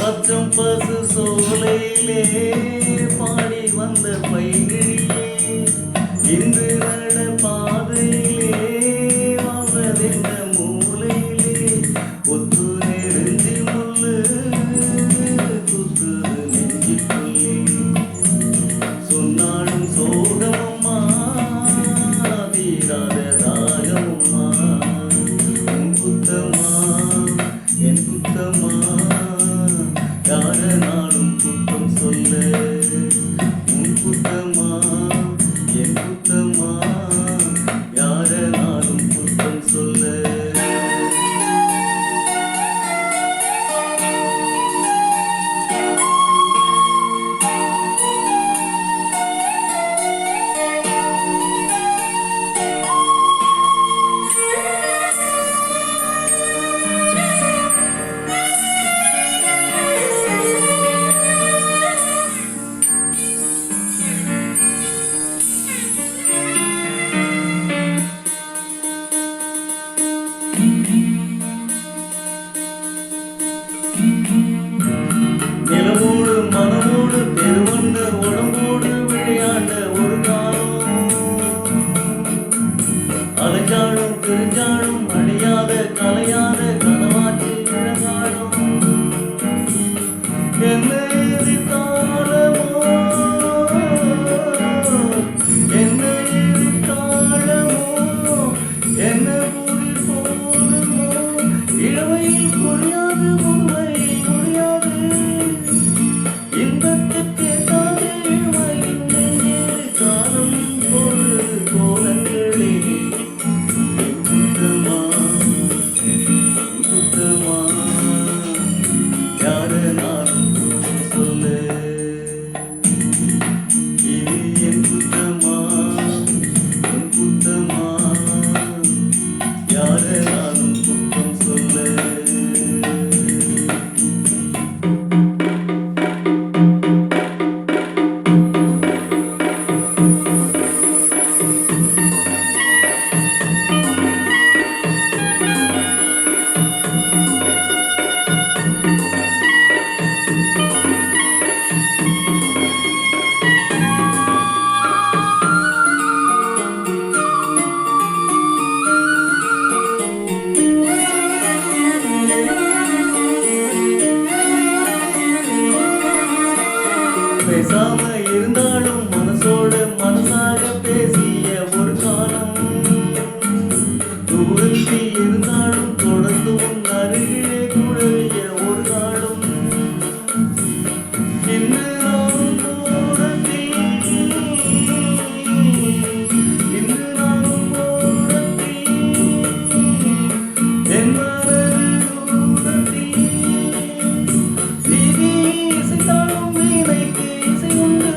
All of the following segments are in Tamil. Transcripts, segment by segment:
பச்சம் பசு சோலையிலே பாடி வந்த பைகிழியே இன்று நட பாதையிலே வாழ்வதென்ன மூலையிலே ஒத்து நெருஞ்சி முள்ளு குத்துது நெஞ்சுக்குள்ளே சொன்னாலும் சோகமம்மா தீராத தாகமம்மா உன் குத்தமா என் குத்தமா யார நாளும் குத்தம் சொல்ல உன் குத்தமா என் குத்தமா யார நாளும் குத்தம் சொல்ல நிலமோடு மனமோடு பெருவந்த உடம்போடு விளையாண்ட ஒரு காலம் அலைஞ்சாலும் பிரிஞ்சாலும் அழியாத கலையாத கனவாற்றி இழந்தாலும் என்ன எதிர்காலமோ என்ன எதிர்காலமோ என்ன புதிர் போதுமோ இளமையில் பொழியாது மும்பை முடியாது இன்பத்துக்கு தானே காலம் பொழுது கோலங்களே குத்தமா குத்தமா யார நானும் குத்தம் சொல்ல இது என் குத்தமா உன் குத்தமா யார நானும் குத்தம் சொல்ல பேசாம இருந்தாலும் மனசோட மனசாக பேசிய ஒரு காலம் தூரத்தில் இருந்தாலும் தொடர்ந்து உன் அருகிலே குழவிய ஒரு காலம் இன்று நானும் தூரத்தில் இன்று நானும் தூரத்தில் என் மனது தூரத்தில் வீதி இசைத்தாலும் வீணைக்கு இசை உண்டு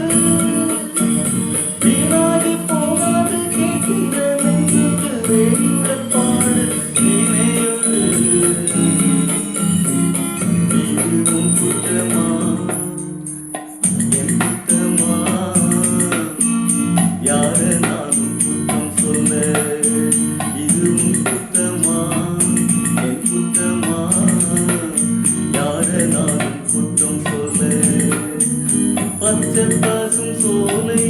வீணாகி போகாது கேட்கின்ற நெஞ்சுக்கு வேங்கள் பாடு வீணையோடு இது உன் குற்றமா என் குற்றமா யார நானும் குற்றம் சொல்ல இது உன் குற்றமா என் குற்றமா யார நானும் குற்றம் சொல்ல பச்சை பசும் சோலை